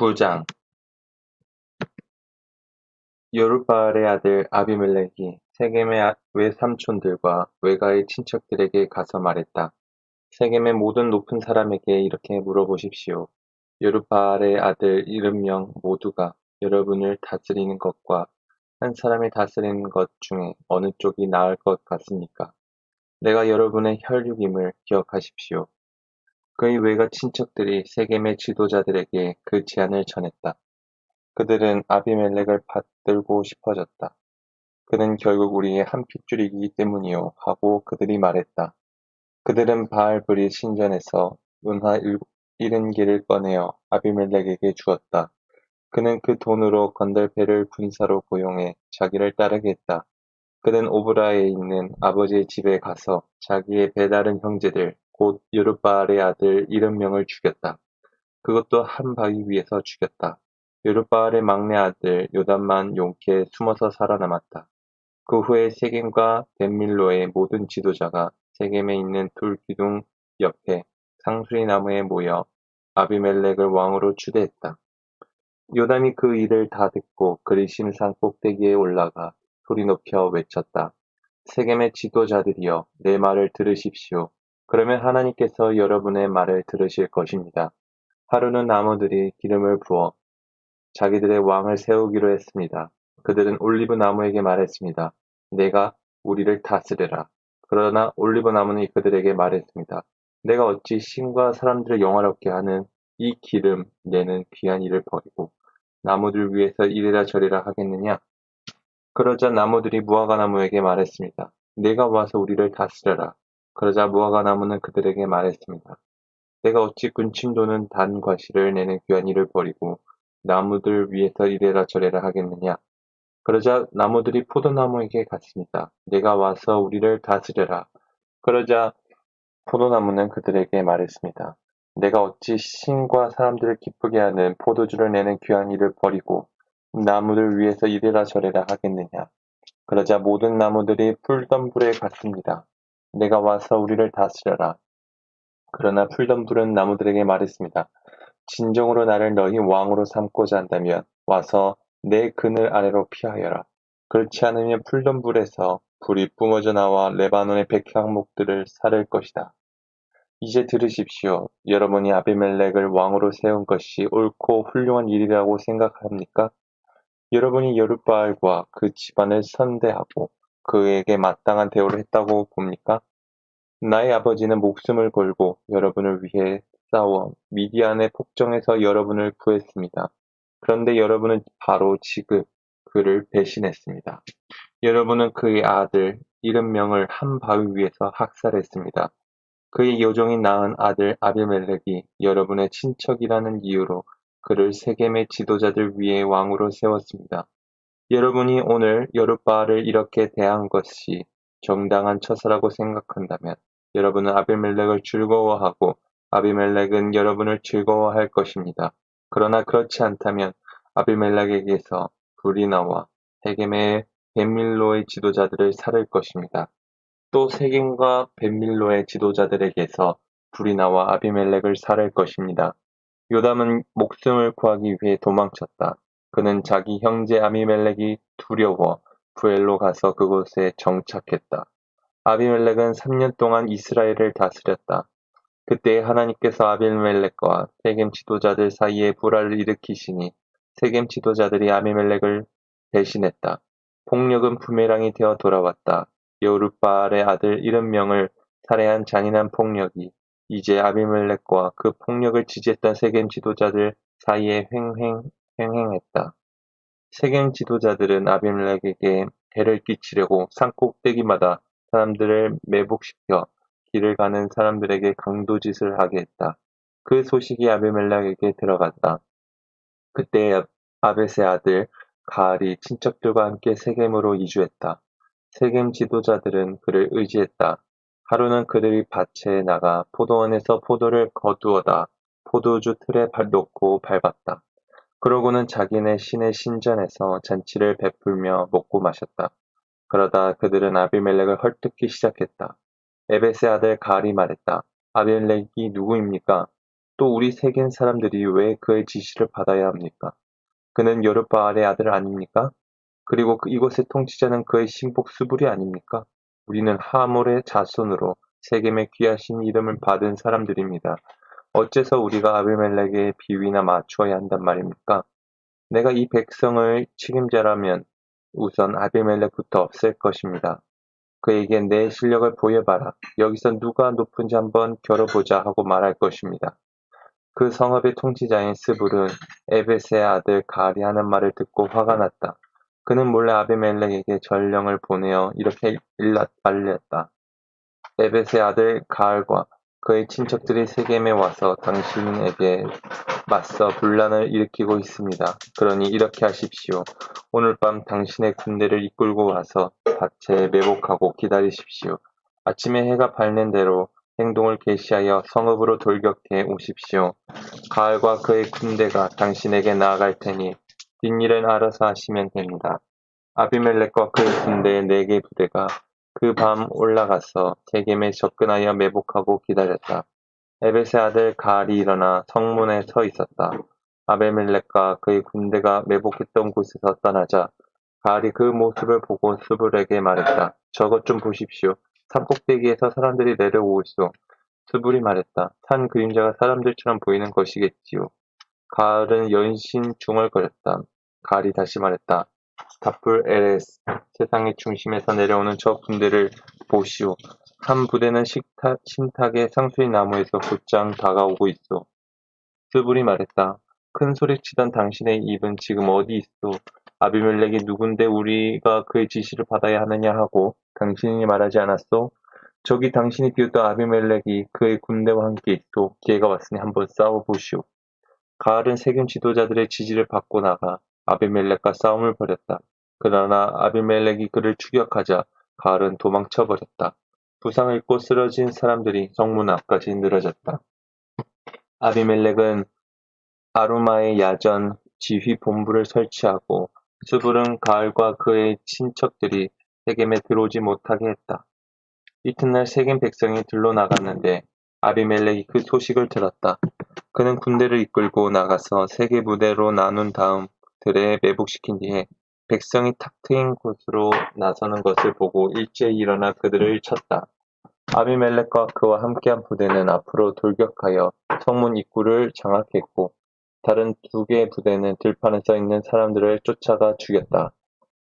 9장 여룻바알의 아들 아비멜렉이 세겜의 외삼촌들과 외가의 친척들에게 가서 말했다. 세겜의 모든 높은 사람에게 이렇게 물어보십시오. 여룻바알의 아들 70명 모두가 여러분을 다스리는 것과 한 사람이 다스리는 것 중에 어느 쪽이 나을 것 같습니까? 내가 여러분의 혈육임을 기억하십시오. 그의 외가 친척들이 세겜의 지도자들에게 그 제안을 전했다. 그들은 아비멜렉을 받들고 싶어졌다. 그는 결국 우리의 한 핏줄이기 때문이요 하고 그들이 말했다. 그들은 바알브리 신전에서 은화 70개를 꺼내어 아비멜렉에게 주었다. 그는 그 돈으로 건달배를 군사로 고용해 자기를 따르게 했다. 그는 오브라에 있는 아버지의 집에 가서 자기의 배다른 형제들 곧 여룻바알의 아들 70명을 죽였다. 그것도 한 바위 위에서 죽였다. 여룻바알의 막내 아들 요담만 용케 숨어서 살아남았다. 그 후에 세겜과 벳밀로의 모든 지도자가 세겜에 있는 돌기둥 옆에 상수리 나무에 모여 아비멜렉을 왕으로 추대했다. 요담이 그 일을 다 듣고 그리심산 꼭대기에 올라가 소리 높여 외쳤다. 세겜의 지도자들이여, 내 말을 들으십시오. 그러면 하나님께서 여러분의 말을 들으실 것입니다. 하루는 나무들이 기름을 부어 자기들의 왕을 세우기로 했습니다. 그들은 올리브 나무에게 말했습니다. 내가 우리를 다스려라. 그러나 올리브 나무는 그들에게 말했습니다. 내가 어찌 신과 사람들을 영화롭게 하는 이 기름 내는 귀한 일을 버리고 나무들 위해서 이래라 저래라 하겠느냐? 그러자 나무들이 무화과 나무에게 말했습니다. 내가 와서 우리를 다스려라. 그러자 무화과 나무는 그들에게 말했습니다. 내가 어찌 군침 도는 단 과실을 내는 귀한 일을 버리고 나무들 위에서 이래라 저래라 하겠느냐. 그러자 나무들이 포도나무에게 갔습니다. 내가 와서 우리를 다스려라. 그러자 포도나무는 그들에게 말했습니다. 내가 어찌 신과 사람들을 기쁘게 하는 포도주를 내는 귀한 일을 버리고 나무들 위에서 이래라 저래라 하겠느냐. 그러자 모든 나무들이 풀던 불에 갔습니다. 내가 와서 우리를 다스려라. 그러나 풀던 불은 나무들에게 말했습니다. 진정으로 나를 너희 왕으로 삼고자 한다면 와서 내 그늘 아래로 피하여라. 그렇지 않으면 풀던 불에서 불이 뿜어져 나와 레바논의 백향목들을 사를 것이다. 이제 들으십시오. 여러분이 아비멜렉을 왕으로 세운 것이 옳고 훌륭한 일이라고 생각합니까? 여러분이 여룻바알과 그 집안을 선대하고 그에게 마땅한 대우를 했다고 봅니까? 나의 아버지는 목숨을 걸고 여러분을 위해 싸워 미디안의 폭정에서 여러분을 구했습니다. 그런데 여러분은 바로 지금 그를 배신했습니다. 여러분은 그의 아들 70명을 한 바위 위에서 학살했습니다. 그의 요종이 낳은 아들 아비멜렉이 여러분의 친척이라는 이유로 그를 세겜의 지도자들 위에 왕으로 세웠습니다. 여러분이 오늘 여룻바알을 이렇게 대한 것이 정당한 처사라고 생각한다면 여러분은 아비멜렉을 즐거워하고 아비멜렉은 여러분을 즐거워할 것입니다. 그러나 그렇지 않다면 아비멜렉에게서 불이 나와 세겜의 벳밀로의 지도자들을 살을 것입니다. 또 세겜과 벳밀로의 지도자들에게서 불이 나와 아비멜렉을 살을 것입니다. 요담은 목숨을 구하기 위해 도망쳤다. 그는 자기 형제 아비멜렉이 두려워 부엘로 가서 그곳에 정착했다. 아비멜렉은 3년 동안 이스라엘을 다스렸다. 그때 하나님께서 아비멜렉과 세겜 지도자들 사이에 불화를 일으키시니 세겜 지도자들이 아비멜렉을 배신했다. 폭력은 부메랑이 되어 돌아왔다. 여룻바알의 아들 70명을 살해한 잔인한 폭력이 이제 아비멜렉과 그 폭력을 지지했던 세겜 지도자들 사이에 횡행했다. 세겜 지도자들은 아비멜렉에게 해를 끼치려고 산꼭대기마다 사람들을 매복시켜 길을 가는 사람들에게 강도짓을 하게 했다. 그 소식이 아비멜렉에게 들어갔다. 그때 아벳의 아들 가알이 친척들과 함께 세겜으로 이주했다. 세겜 지도자들은 그를 의지했다. 하루는 그들이 밭에 나가 포도원에서 포도를 거두어다 포도주 틀에 놓고 밟았다. 그러고는 자기네 신의 신전에서 잔치를 베풀며 먹고 마셨다. 그러다 그들은 아비멜렉을 헐뜯기 시작했다. 에벳의 아들 가알이 말했다. 아비멜렉이 누구입니까? 또 우리 세겜 사람들이 왜 그의 지시를 받아야 합니까? 그는 여룻바알의 아들 아닙니까? 그리고 이곳의 통치자는 그의 신복 수불이 아닙니까? 우리는 하몰의 자손으로 세겜의 귀하신 이름을 받은 사람들입니다. 어째서 우리가 아비멜렉의 비위나 맞추어야 한단 말입니까? 내가 이 백성을 책임자라면 우선 아비멜렉부터 없앨 것입니다. 그에게 내 실력을 보여봐라. 여기서 누가 높은지 한번 겨뤄보자 하고 말할 것입니다. 그 성읍의 통치자인 스불은 에벳의 아들 가알이 하는 말을 듣고 화가 났다. 그는 몰래 아비멜렉에게 전령을 보내어 이렇게 알렸다. 에벳의 아들 가알과 그의 친척들이 세겜에 와서 당신에게 맞서 분란을 일으키고 있습니다. 그러니 이렇게 하십시오. 오늘 밤 당신의 군대를 이끌고 와서 밭에 매복하고 기다리십시오. 아침에 해가 밝는 대로 행동을 개시하여 성읍으로 돌격해 오십시오. 가을과 그의 군대가 당신에게 나아갈 테니 뒷일은 알아서 하시면 됩니다. 아비멜렉과 그의 군대의 4개 부대가 그 밤 올라가서 세겜에 접근하여 매복하고 기다렸다. 에벳의 아들 가알이 일어나 성문에 서 있었다. 아비멜렉과 그의 군대가 매복했던 곳에서 떠나자 가알이 그 모습을 보고 스불에게 말했다. 저것 좀 보십시오. 산꼭대기에서 사람들이 내려오고 있어. 스불이 말했다. 산 그림자가 사람들처럼 보이는 것이겠지요. 가을은 연신 중얼거렸다. 가을이 다시 말했다. 답불 에레스, 세상의 중심에서 내려오는 저 군대를 보시오. 한 부대는 신탁의 상수리 나무에서 곧장 다가오고 있어. 스불이 말했다. 큰 소리치던 당신의 입은 지금 어디 있어? 아비멜렉이 누군데 우리가 그의 지시를 받아야 하느냐 하고 당신이 말하지 않았소? 저기 당신이 비웃던 아비멜렉이 그의 군대와 함께 있어. 기회가 왔으니 한번 싸워보시오. 가을은 세겜 지도자들의 지지를 받고 나가 아비멜렉과 싸움을 벌였다. 그러나 아비멜렉이 그를 추격하자 가을은 도망쳐버렸다. 부상을 입고 쓰러진 사람들이 성문 앞까지 늘어졌다. 아비멜렉은 아루마의 야전 지휘 본부를 설치하고 스불은 가을과 그의 친척들이 세겜에 들어오지 못하게 했다. 이튿날 세겜 백성이 들러 나갔는데 아비멜렉이 그 소식을 들었다. 그는 군대를 이끌고 나가서 3개 부대로 나눈 다음 들에 매복시킨 뒤에 백성이 탁 트인 곳으로 나서는 것을 보고 일제히 일어나 그들을 쳤다. 아비멜렉과 그와 함께한 부대는 앞으로 돌격하여 성문 입구를 장악했고 다른 2개 부대는 들판에 서 있는 사람들을 쫓아가 죽였다.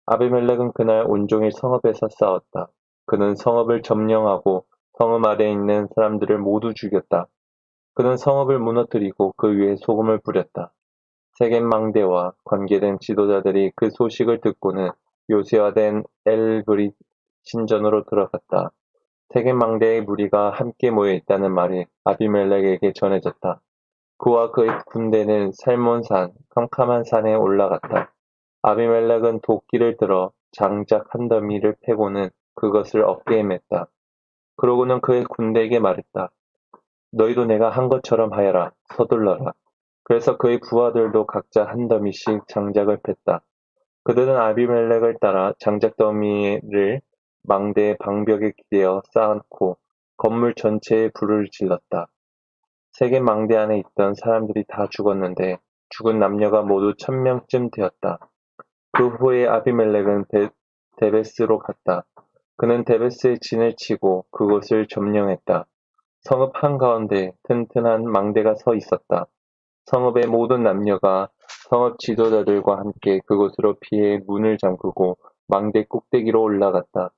아비멜렉은 그날 온종일 성읍에서 싸웠다. 그는 성읍을 점령하고 성읍 아래에 있는 사람들을 모두 죽였다. 그는 성읍을 무너뜨리고 그 위에 소금을 뿌렸다. 세겜 망대와 관계된 지도자들이 그 소식을 듣고는 요새화된 엘브릿 신전으로 들어갔다. 세겜 망대의 무리가 함께 모여 있다는 말이 아비멜렉에게 전해졌다. 그와 그의 군대는 살몬산, 캄캄한 산에 올라갔다. 아비멜렉은 도끼를 들어 장작 한 더미를 패고는 그것을 어깨에 맸다. 그러고는 그의 군대에게 말했다. 너희도 내가 한 것처럼 하여라. 서둘러라. 그래서 그의 부하들도 각자 한 더미씩 장작을 팼다. 그들은 아비멜렉을 따라 장작 더미를 망대의 방벽에 기대어 쌓아놓고 건물 전체에 불을 질렀다. 세겜 망대 안에 있던 사람들이 다 죽었는데 죽은 남녀가 모두 1000명쯤 되었다. 그 후에 아비멜렉은 데베스로 갔다. 그는 데베스에 진을 치고 그곳을 점령했다. 성읍 한가운데 튼튼한 망대가 서 있었다. 성읍의 모든 남녀가 성읍 지도자들과 함께 그곳으로 피해 문을 잠그고 망대 꼭대기로 올라갔다.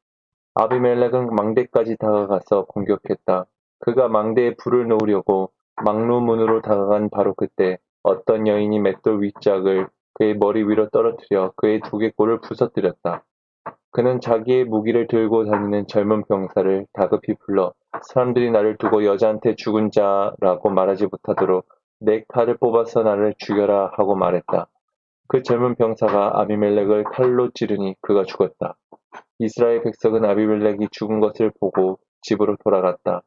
아비멜렉은 망대까지 다가가서 공격했다. 그가 망대에 불을 놓으려고 망루문으로 다가간 바로 그때 어떤 여인이 맷돌 윗짝을 그의 머리 위로 떨어뜨려 그의 두개골을 부서뜨렸다. 그는 자기의 무기를 들고 다니는 젊은 병사를 다급히 불러 사람들이 나를 두고 여자한테 죽은 자라고 말하지 못하도록 내 칼을 뽑아서 나를 죽여라 하고 말했다. 그 젊은 병사가 아비멜렉을 칼로 찌르니 그가 죽었다. 이스라엘 백성은 아비멜렉이 죽은 것을 보고 집으로 돌아갔다.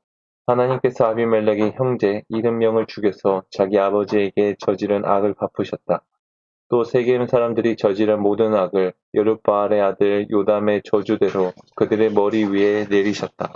하나님께서 아비멜렉의 형제 70명을 죽여서 자기 아버지에게 저지른 악을 갚으셨다. 또 세겜 사람들이 저지른 모든 악을 여룻바알의 아들 요담의 저주대로 그들의 머리 위에 내리셨다.